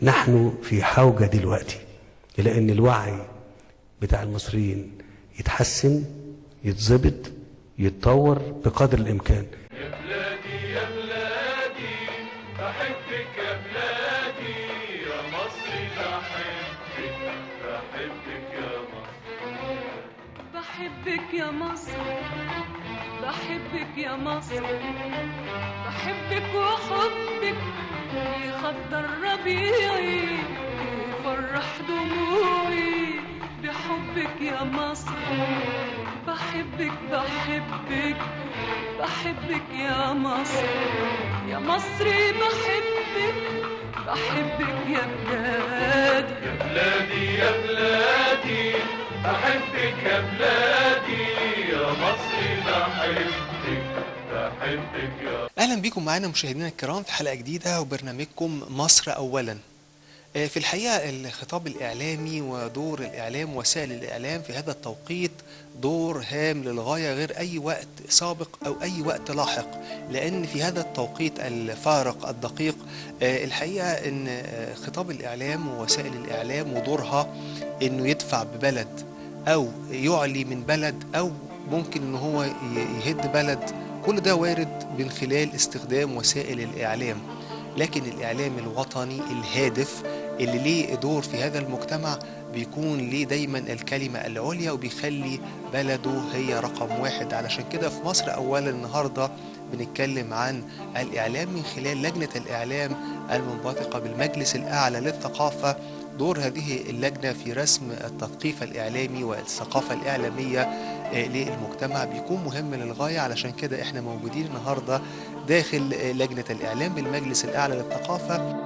نحن في حوجة دلوقتي إلى أن الوعي بتاع المصريين يتحسن، يتظبط، يتطور بقدر الإمكان. يا بلادي يا بلادي بحبك يا بلادي يا مصر، بحبك يا مصر، بحبك يا مصر، بحبك يا مصر، بحبك وحبك يخضر ربيعي يفرح دموعي بحبك يا مصر. بحبك بحبك بحبك يا مصر، يا مصري بحبك بحبك يا بلادي يا بلادي يا بلادي بحبك يا بلادي يا مصر، بحبك يا. اهلا بكم معنا مشاهدينا الكرام في حلقه جديده وبرنامجكم مصر اولا. في الحقيقه الخطاب الاعلامي ودور الاعلام ووسائل الاعلام في هذا التوقيت دور هام للغايه، غير اي وقت سابق او اي وقت لاحق، لان في هذا التوقيت الفارق الدقيق الحقيقه ان خطاب الاعلام ووسائل الاعلام ودورها انه يدفع ببلد او يعلي من بلد او ممكن ان هو يهد بلد، كل ده وارد من خلال استخدام وسائل الإعلام. لكن الإعلام الوطني الهادف اللي ليه دور في هذا المجتمع بيكون ليه دايما الكلمة العليا وبيخلي بلده هي رقم واحد. علشان كده في مصر أولا النهاردة بنتكلم عن الإعلام من خلال لجنة الإعلام المنبثقة بالمجلس الأعلى للثقافة. دور هذه اللجنة في رسم التثقيف الإعلامي والثقافة الإعلامية للمجتمع بيكون مهم للغاية. علشان كده احنا موجودين النهاردة داخل لجنة الإعلام بالمجلس الأعلى للثقافة.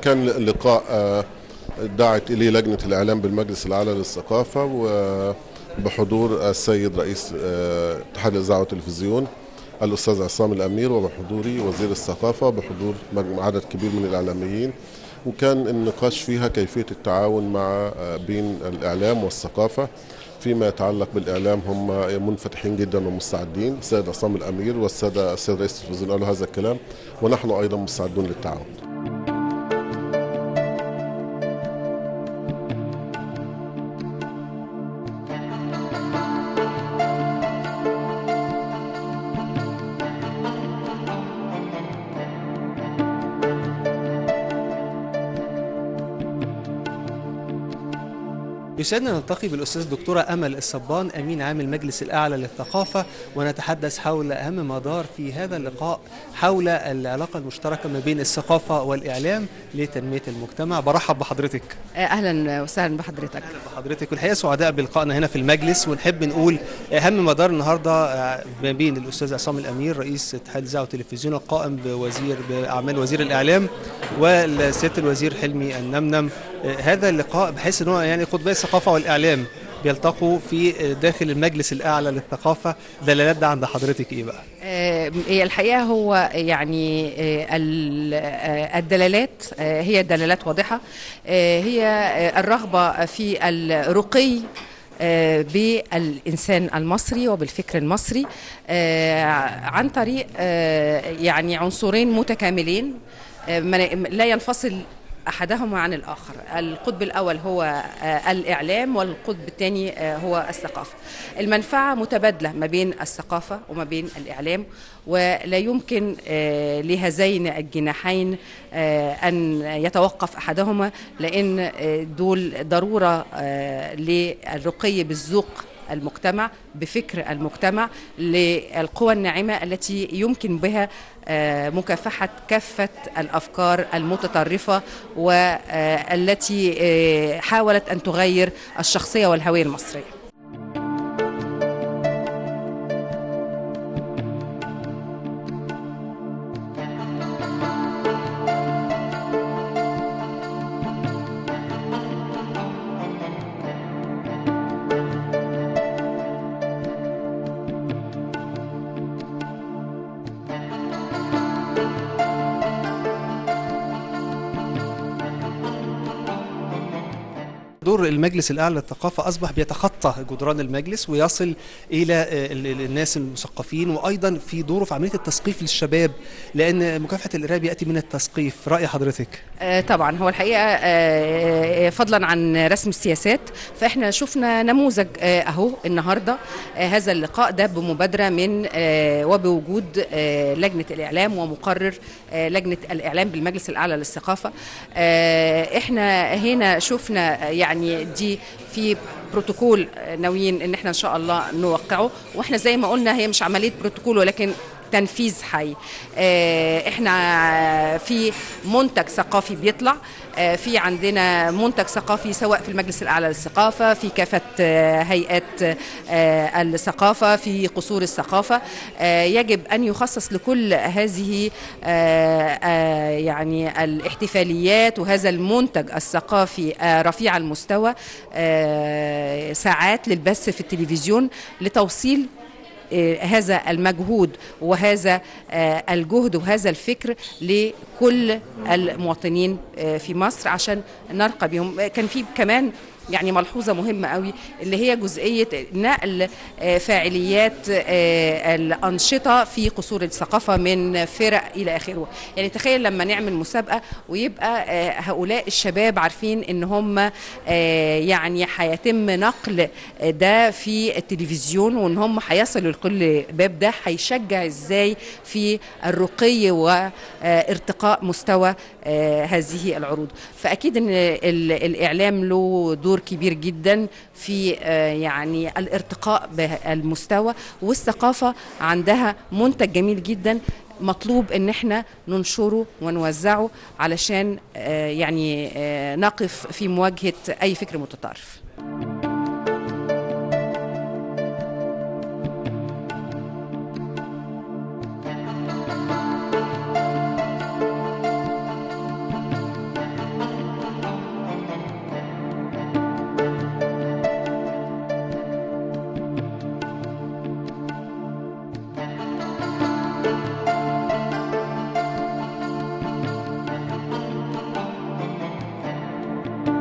كان اللقاء دعت إليه لجنة الإعلام بالمجلس الأعلى للثقافة وبحضور السيد رئيس اتحاد الإذاعة والتلفزيون الأستاذ عصام الأمير، وبحضوري وزير الثقافة، وبحضور عدد كبير من الإعلاميين. وكان النقاش فيها كيفية التعاون بين الإعلام والثقافة فيما يتعلق بالإعلام. هم منفتحين جدا ومستعدين، السيد عصام الأمير السيد رئيس التلفزيون قالوا هذا الكلام، ونحن أيضا مستعدون للتعاون. يسعدنا نلتقي بالأستاذ الدكتورة أمل الصبان أمين عام المجلس الأعلى للثقافة، ونتحدث حول أهم ما دار في هذا اللقاء حول العلاقة المشتركة ما بين الثقافة والإعلام لتنمية المجتمع. برحب بحضرتك. أهلا وسهلا بحضرتك. أهلا بحضرتك، والحقيقة سعداء بلقائنا هنا في المجلس، ونحب نقول أهم ما دار النهاردة ما بين الأستاذ عصام الأمير رئيس اتحاد الإذاعة والتلفزيون القائم بأعمال وزير الإعلام والسيادة الوزير حلمي النمنم. هذا اللقاء بحيث أنه يعني قطبي الثقافة والإعلام بيلتقوا في داخل المجلس الأعلى للثقافة. دلالات ده عند حضرتك إيه بقى؟ هي الحقيقة هو يعني الدلالات هي دلالات واضحة، هي الرغبة في الرقي بالإنسان المصري وبالفكر المصري عن طريق يعني عنصرين متكاملين لا ينفصل أحدهما عن الآخر. القطب الأول هو الإعلام، والقطب الثاني هو الثقافة. المنفعة متبادلة ما بين الثقافة وما بين الإعلام، ولا يمكن لهذين الجناحين أن يتوقف أحدهما، لأن دول ضرورة للرقي بالذوق المجتمع بفكر المجتمع للقوى الناعمة التي يمكن بها مكافحة كافة الأفكار المتطرفة والتي حاولت أن تغير الشخصية والهوية المصرية. دور المجلس الأعلى للثقافة أصبح بيتخطى جدران المجلس ويصل إلى الناس المثقفين، وأيضا في دوره في عملية التثقيف للشباب، لأن مكافحة الإرهاب يأتي من التثقيف. رأي حضرتك؟ طبعا هو الحقيقة فضلا عن رسم السياسات فإحنا شفنا نموذج أهو النهاردة. هذا اللقاء ده بمبادرة من وبوجود لجنة الإعلام ومقرر لجنة الإعلام بالمجلس الأعلى للثقافة. إحنا هنا شفنا يعني دي في بروتوكول ناويين ان احنا ان شاء الله نوقعه، واحنا زي ما قلنا هي مش عملية بروتوكول ولكن تنفيذ حي. احنا في منتج ثقافي بيطلع، في عندنا منتج ثقافي سواء في المجلس الأعلى للثقافة، في كافة هيئات الثقافة، في قصور الثقافة. يجب أن يخصص لكل هذه يعني الاحتفاليات وهذا المنتج الثقافي رفيع المستوى ساعات للبث في التلفزيون لتوصيل هذا المجهود وهذا الجهد وهذا الفكر لكل المواطنين في مصر عشان نرقى بهم. كان في كمان يعني ملحوظة مهمة قوي اللي هي جزئية نقل فاعليات الأنشطة في قصور الثقافة من فرق إلى آخره. يعني تخيل لما نعمل مسابقة ويبقى هؤلاء الشباب عارفين إن هم يعني هيتم نقل ده في التلفزيون وإن هم هيصلوا لكل باب، ده هيشجع إزاي في الرقي وارتقاء مستوى هذه العروض. فأكيد إن الإعلام له دور كبير جدا في يعني الارتقاء بالمستوى، والثقافة عندها منتج جميل جدا مطلوب ان احنا ننشره ونوزعه علشان يعني نقف في مواجهة اي فكر متطرف.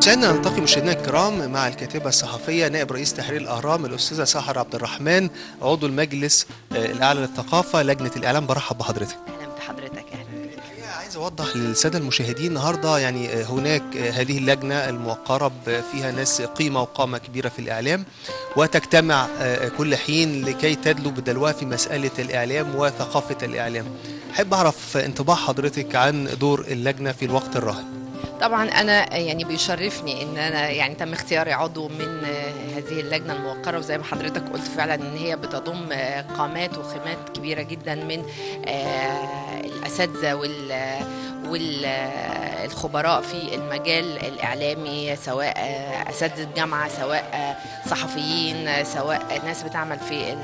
سعدنا نلتقي مشاهدينا الكرام مع الكاتبة الصحفية نائب رئيس تحرير الأهرام الأستاذة سحر عبد الرحمن، عضو المجلس الأعلى للثقافة لجنة الإعلام. برحب بحضرتك. أهلا بحضرتك. أهلا بك. عايز أوضح للسادة المشاهدين النهاردة يعني هناك هذه اللجنة الموقرة فيها ناس قيمة وقامة كبيرة في الإعلام وتجتمع كل حين لكي تدلو بدلوها في مسألة الإعلام وثقافة الإعلام. أحب أعرف انطباع حضرتك عن دور اللجنة في الوقت الراهن. طبعا انا يعني بيشرفني ان انا يعني تم اختياري عضو من هذه اللجنه الموقره، وزي ما حضرتك قلت فعلا ان هي بتضم قامات وخامات كبيره جدا من الاساتذه والخبراء في المجال الإعلامي، سواء أساتذة جامعة، سواء صحفيين، سواء ناس بتعمل في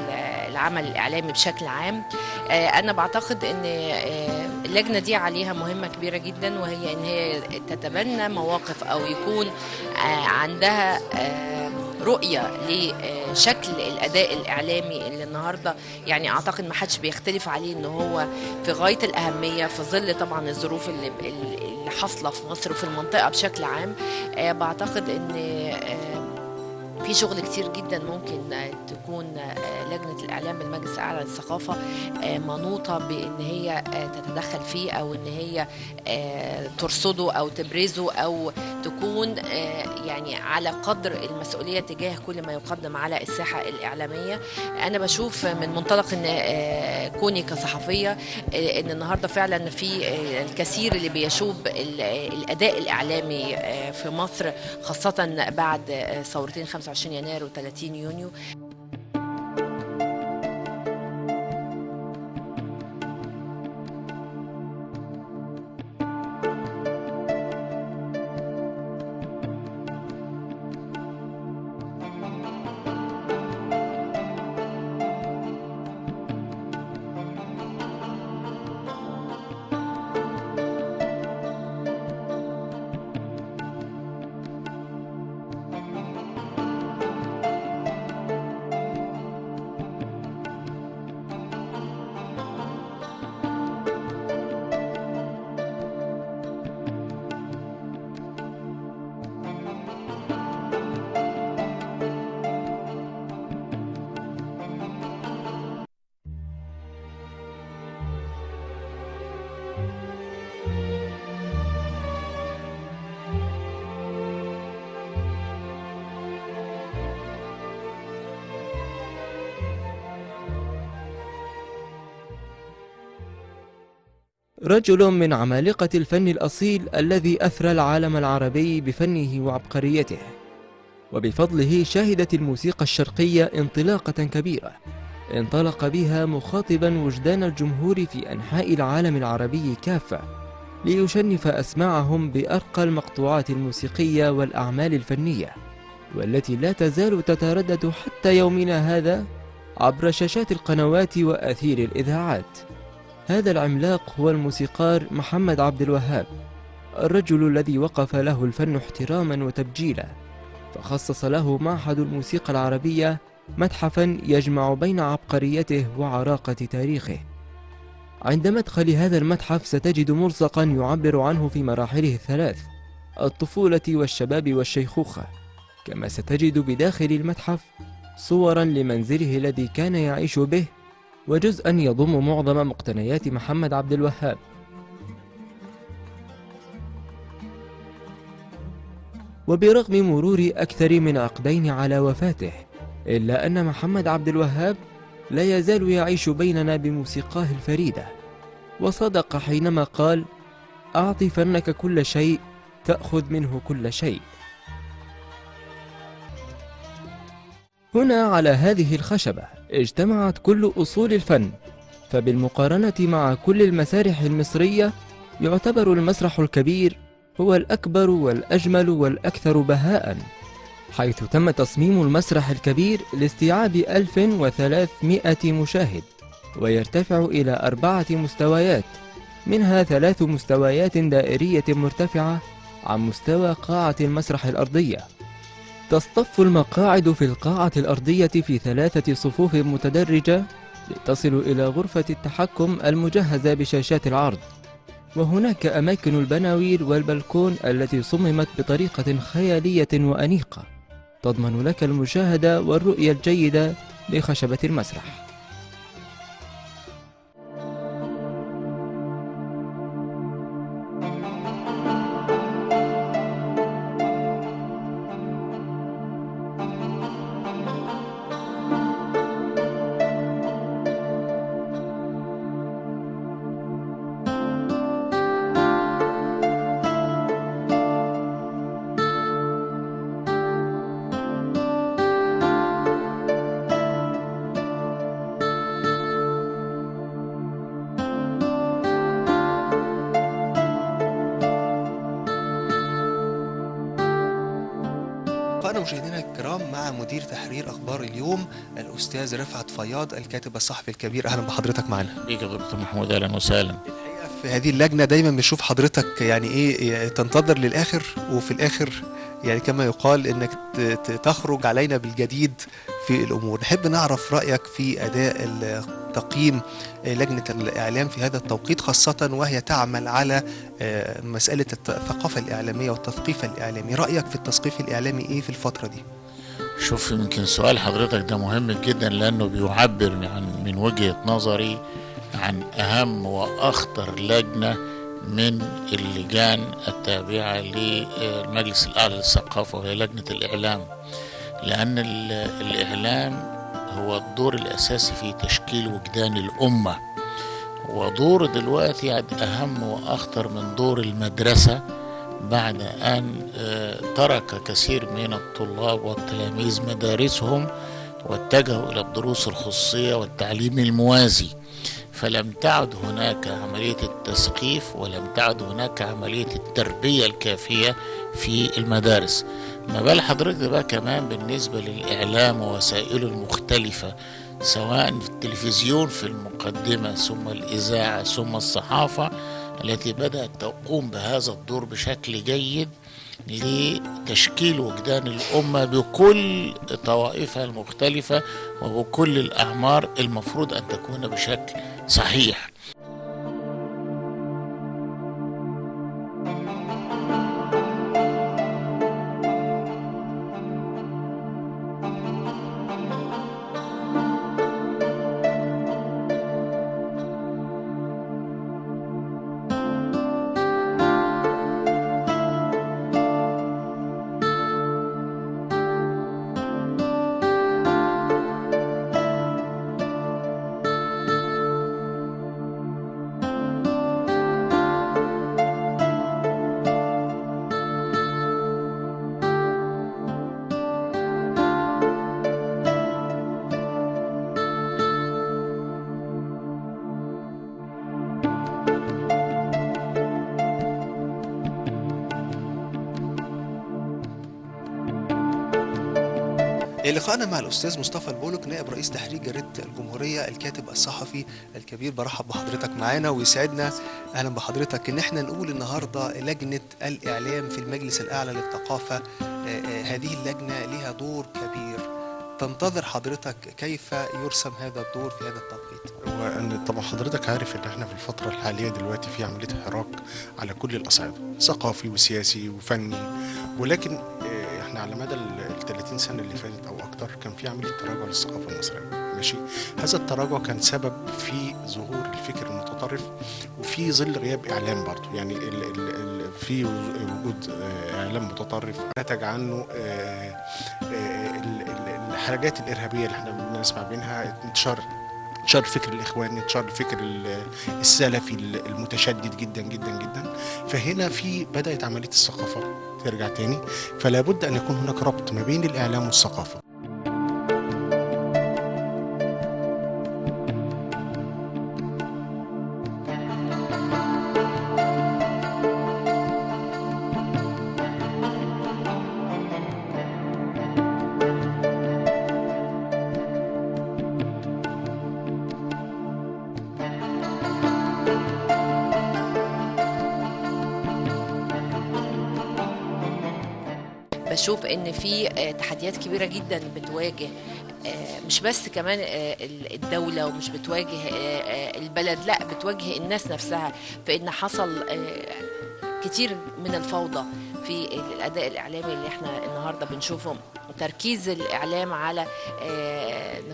العمل الإعلامي بشكل عام. أنا بعتقد أن اللجنة دي عليها مهمة كبيرة جدا، وهي أن هي تتبنى مواقف أو يكون عندها رؤية لشكل الأداء الإعلامي اللي النهاردة يعني أعتقد ما حدش بيختلف عليه إنه هو في غاية الأهمية في ظل طبعا الظروف اللي حاصلة في مصر وفي المنطقة بشكل عام. بعتقد إن في شغل كتير جدا ممكن تكون لجنة الإعلام بالمجلس الأعلى للثقافة منوطة بأن هي تتدخل فيه، أو أن هي ترصده أو تبرزه، أو تكون يعني على قدر المسؤولية تجاه كل ما يقدم على الساحة الإعلامية. أنا بشوف من منطلق أن كوني كصحفية أن النهاردة فعلا في الكثير اللي بيشوب الأداء الإعلامي في مصر، خاصة بعد ثورتين 25 يناير و30 يونيو. رجل من عمالقة الفن الأصيل الذي أثرى العالم العربي بفنه وعبقريته، وبفضله شهدت الموسيقى الشرقية انطلاقة كبيرة انطلق بها مخاطبا وجدان الجمهور في أنحاء العالم العربي كافة، ليشنف أسماعهم بأرقى المقطوعات الموسيقية والأعمال الفنية، والتي لا تزال تتردد حتى يومنا هذا عبر شاشات القنوات وأثير الإذاعات. هذا العملاق هو الموسيقار محمد عبد الوهاب، الرجل الذي وقف له الفن احتراما وتبجيلا، فخصص له معهد الموسيقى العربية متحفا يجمع بين عبقريته وعراقة تاريخه. عند مدخل هذا المتحف ستجد ملصقا يعبر عنه في مراحله الثلاث: الطفولة والشباب والشيخوخة، كما ستجد بداخل المتحف صورا لمنزله الذي كان يعيش به، وجزءا يضم معظم مقتنيات محمد عبد الوهاب. وبرغم مرور أكثر من عقدين على وفاته، إلا أن محمد عبد الوهاب لا يزال يعيش بيننا بموسيقاه الفريدة، وصدق حينما قال: أعط فنك كل شيء تأخذ منه كل شيء. هنا على هذه الخشبة اجتمعت كل أصول الفن، فبالمقارنة مع كل المسارح المصرية يعتبر المسرح الكبير هو الأكبر والأجمل والأكثر بهاءً، حيث تم تصميم المسرح الكبير لاستيعاب 1300 مشاهد، ويرتفع إلى 4 مستويات، منها 3 مستويات دائرية مرتفعة عن مستوى قاعة المسرح الأرضية. تصطف المقاعد في القاعة الأرضية في 3 صفوف متدرجة لتصل إلى غرفة التحكم المجهزة بشاشات العرض، وهناك أماكن البناوير والبلكون التي صممت بطريقة خيالية وأنيقة تضمن لك المشاهدة والرؤية الجيدة لخشبة المسرح. لقاءنا مشاهدينا الكرام مع مدير تحرير أخبار اليوم الأستاذ رفعت فياض الكاتب الصحفي الكبير. أهلا بحضرتك معنا. بيك يا دكتور محمود، أهلا وسهلا. الحقيقة في هذه اللجنة دايما بنشوف حضرتك يعني إيه تنتظر للآخر، وفي الآخر يعني كما يقال إنك تخرج علينا بالجديد في الأمور. نحب نعرف رأيك في أداء تقييم لجنة الإعلام في هذا التوقيت، خاصة وهي تعمل على مسألة الثقافة الإعلامية والتثقيف الإعلامي. رأيك في التثقيف الإعلامي إيه في الفترة دي؟ شوف، يمكن سؤال حضرتك ده مهم جدا، لأنه بيعبر من وجهة نظري عن أهم وأخطر لجنة من اللجان التابعة للمجلس الأعلى للثقافة، وهي لجنة الإعلام. لأن الإعلام هو الدور الأساسي في تشكيل وجدان الأمة، ودور دلوقتي أهم وأخطر من دور المدرسة، بعد أن ترك كثير من الطلاب والتلاميذ مدارسهم واتجهوا إلى الدروس الخصوصية والتعليم الموازي، فلم تعد هناك عملية التثقيف ولم تعد هناك عملية التربية الكافية في المدارس. ما بال حضرتك بقى كمان بالنسبة للإعلام ووسائله المختلفة، سواء في التلفزيون في المقدمة، ثم الإذاعة، ثم الصحافة التي بدأت تقوم بهذا الدور بشكل جيد لتشكيل وجدان الأمة بكل طوائفها المختلفة وبكل الأعمار، المفروض أن تكون بشكل صحيح. لقاءنا مع الأستاذ مصطفى البولك نائب رئيس تحرير جريدة الجمهورية، الكاتب الصحفي الكبير. برحب بحضرتك معانا ويسعدنا أهلا بحضرتك إن احنا نقول النهاردة لجنة الإعلام في المجلس الأعلى للثقافة. هذه اللجنة لها دور كبير، تنتظر حضرتك كيف يرسم هذا الدور في هذا التوقيت؟ وأن طبعا حضرتك عارف إن احنا في الفترة الحالية دلوقتي في عملية حراك على كل الأصعدة، ثقافي وسياسي وفني، ولكن احنا على مدى ال 30 سنة اللي فاتت أو أكتر كان في عملية تراجع للثقافة المصرية. ماشي، هذا التراجع كان سبب في ظهور الفكر المتطرف وفي ظل غياب إعلام برضه، يعني في وجود إعلام متطرف نتج عنه الحاجات الإرهابية اللي احنا بنسمع منها، انتشار الفكر الإخواني، انتشار الفكر السلفي المتشدد جدا جدا جدا. فهنا بدأت عملية الثقافة ترجع تاني، فلا بد أن يكون هناك ربط ما بين الإعلام والثقافة. بشوف ان في تحديات كبيرة جدا بتواجه مش بس كمان الدولة ومش بتواجه البلد، لا بتواجه الناس نفسها، فإن حصل كتير من الفوضى في الأداء الإعلامي اللي احنا النهاردة بنشوفه. تركيز الإعلام على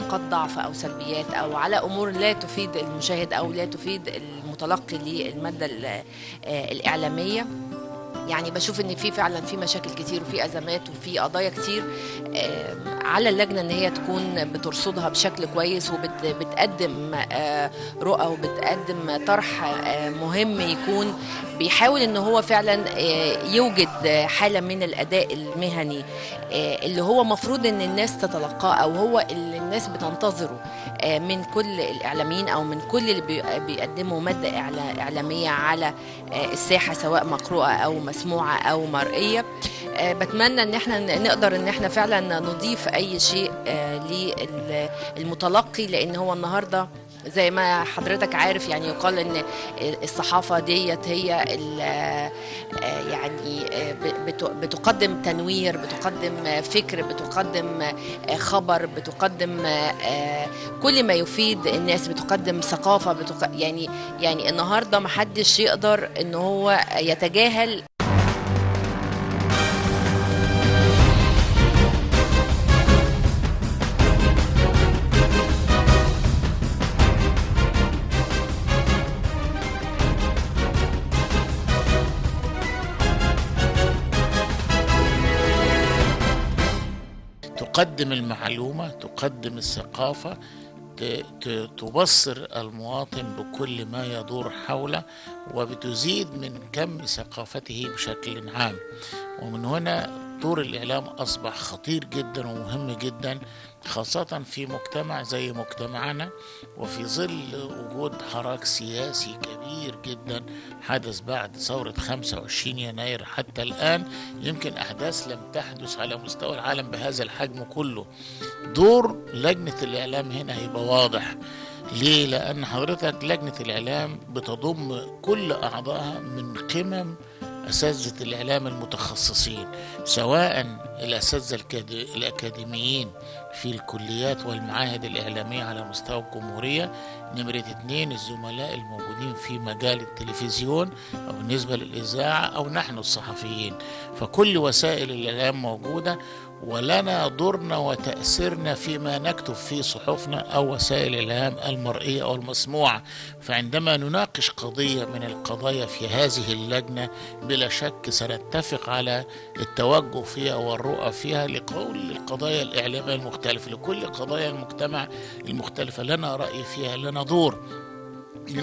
نقاط ضعف أو سلبيات أو على أمور لا تفيد المشاهد أو لا تفيد المتلقي للمادة الإعلامية. يعني بشوف ان في فعلا في مشاكل كتير وفي ازمات وفي قضايا كتير، على اللجنه ان هي تكون بترصدها بشكل كويس وبتقدم رؤى وبتقدم طرح مهم يكون بيحاول ان هو فعلا يوجد حاله من الاداء المهني اللي هو مفروض ان الناس تتلقاه، او هو اللي الناس بتنتظره من كل الاعلاميين او من كل اللي بيقدموا ماده اعلاميه على الساحه، سواء مقروءه او مسموعه او مرئيه. بتمنى ان احنا نقدر ان احنا فعلا نضيف اي شيء للمتلقي، لان هو النهارده زي ما حضرتك عارف يعني يقال ان الصحافه ديت هي يعني بتقدم تنوير، بتقدم فكر، بتقدم خبر، بتقدم كل ما يفيد الناس، بتقدم ثقافه، يعني النهارده محدش يقدر ان هو يتجاهل تقدم المعلومة، تقدم الثقافة، تبصر المواطن بكل ما يدور حوله، وبتزيد من كم ثقافته بشكل عام. ومن هنا دور الإعلام أصبح خطير جدا ومهم جدا، خاصة في مجتمع زي مجتمعنا، وفي ظل وجود حراك سياسي كبير جدا حدث بعد ثورة 25 يناير حتى الآن. يمكن أحداث لم تحدث على مستوى العالم بهذا الحجم كله. دور لجنة الإعلام هنا هيبقى واضح. ليه؟ لأن حضرتك لجنة الإعلام بتضم كل أعضائها من قمم أساتذة الإعلام المتخصصين، سواء الأساتذة الأكاديميين في الكليات والمعاهد الإعلامية على مستوى الجمهورية، نمرة 2 الزملاء الموجودين في مجال التلفزيون أو بالنسبة للإذاعة أو نحن الصحفيين. فكل وسائل الإعلام موجودة، ولنا دورنا وتأثيرنا فيما نكتب في صحفنا أو وسائل الإعلام المرئية أو المسموعة. فعندما نناقش قضية من القضايا في هذه اللجنة بلا شك سنتفق على التوجه فيها والرؤى فيها لكل القضايا الإعلامية المختلفة، لكل قضايا المجتمع المختلفة لنا رأي فيها، لنا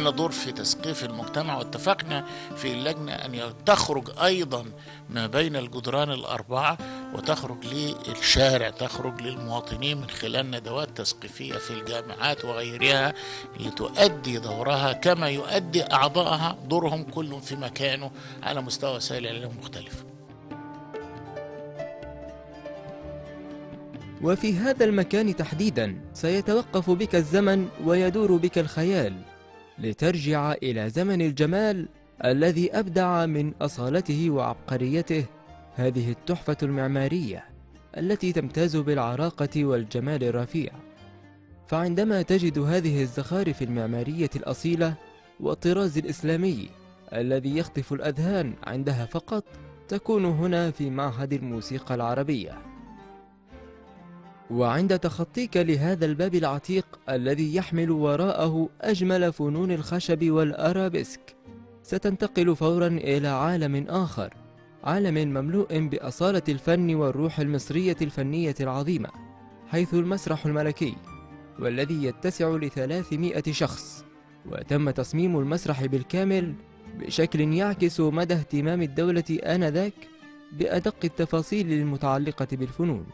دور في تثقيف المجتمع. واتفقنا في اللجنة أن تخرج أيضا ما بين الجدران الأربعة وتخرج للشارع، تخرج للمواطنين من خلال ندوات تثقيفية في الجامعات وغيرها، لتؤدي دورها كما يؤدي أعضائها دورهم كل في مكانه على مستوى وسائل الإعلام المختلفة. وفي هذا المكان تحديدا سيتوقف بك الزمن ويدور بك الخيال لترجع إلى زمن الجمال الذي أبدع من أصالته وعبقريته هذه التحفة المعمارية التي تمتاز بالعراقة والجمال الرفيع. فعندما تجد هذه الزخارف المعمارية الأصيلة والطراز الإسلامي الذي يخطف الأذهان عندها فقط، تكون هنا في معهد الموسيقى العربية. وعند تخطيك لهذا الباب العتيق الذي يحمل وراءه أجمل فنون الخشب والأرابيسك، ستنتقل فورا إلى عالم آخر، عالم مملوء بأصالة الفن والروح المصرية الفنية العظيمة، حيث المسرح الملكي والذي يتسع ل300 شخص، وتم تصميم المسرح بالكامل بشكل يعكس مدى اهتمام الدولة آنذاك بأدق التفاصيل المتعلقة بالفنون.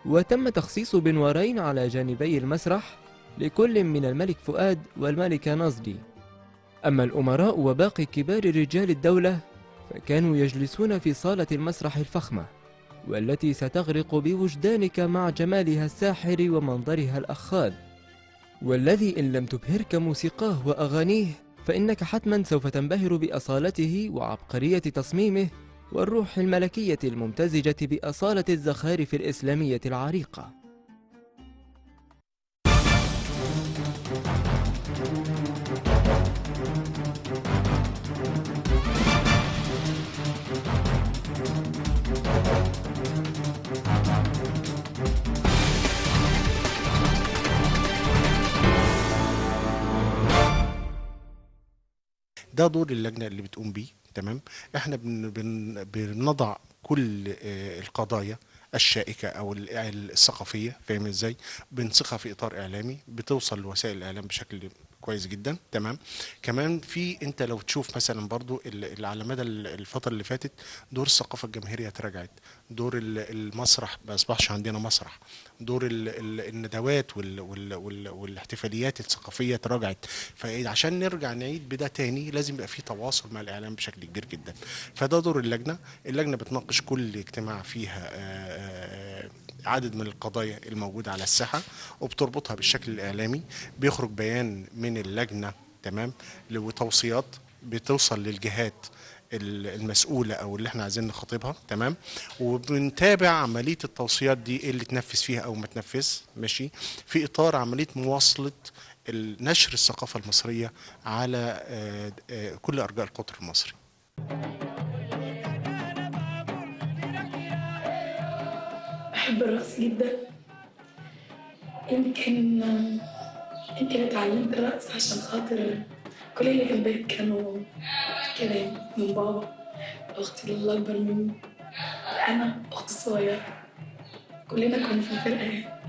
وتم تخصيص بنورين على جانبي المسرح لكل من الملك فؤاد والملكة نازلي. أما الأمراء وباقي كبار رجال الدولة فكانوا يجلسون في صالة المسرح الفخمة، والتي ستغرق بوجدانك مع جمالها الساحر ومنظرها الأخاذ، والذي إن لم تبهرك موسيقاه وأغانيه فإنك حتما سوف تنبهر بأصالته وعبقرية تصميمه والروح الملكية الممتزجة بأصالة الزخارف الإسلامية العريقة. ده دور اللجنه اللي بتقوم بيه. تمام. احنا بنضع كل القضايا الشائكه او الثقافيه، فاهم ازاي، بنسخها في اطار اعلامي بتوصل لوسائل الاعلام بشكل كويس جدا. تمام. كمان في انت لو تشوف مثلا برضو اللي على مدى الفتره اللي فاتت دور الثقافه الجماهيريه اتراجعت، دور المسرح ما اصبحش عندنا مسرح، دور الندوات والاحتفاليات الثقافيه اتراجعت. فعشان نرجع نعيد بده تاني لازم يبقى في تواصل مع الاعلام بشكل كبير جدا. فده دور اللجنه. اللجنه بتناقش كل اجتماع فيها عدد من القضايا الموجودة على الساحة وبتربطها بالشكل الإعلامي. بيخرج بيان من اللجنة، تمام، وتوصيات بتوصل للجهات المسؤولة أو اللي احنا عايزين نخاطبها. تمام. وبنتابع عملية التوصيات دي ايه اللي تنفذ فيها أو ما تنفذ، ماشي، في إطار عملية مواصلة نشر الثقافة المصرية على كل أرجاء القطر المصري. بحب الرقص جدا. يمكن اتعلمت الرقص عشان خاطر كل اللي في البيت كانوا كده، من بابا، اختي اللي اكبر مني، انا اختي الصغيره، كلنا كنا في الفرقه يعني.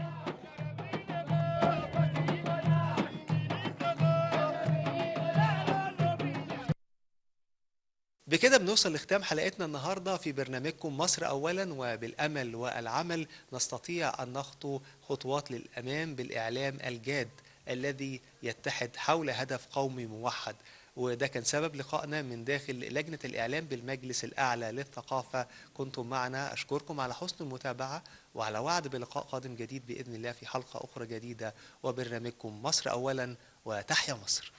بكده بنوصل لختام حلقتنا النهاردة في برنامجكم مصر أولا، وبالأمل والعمل نستطيع أن نخطو خطوات للأمام بالإعلام الجاد الذي يتحد حول هدف قومي موحد. وده كان سبب لقائنا من داخل لجنة الإعلام بالمجلس الأعلى للثقافة. كنتم معنا، أشكركم على حسن المتابعة، وعلى وعد بلقاء قادم جديد بإذن الله في حلقة أخرى جديدة وبرنامجكم مصر أولا، وتحيا مصر.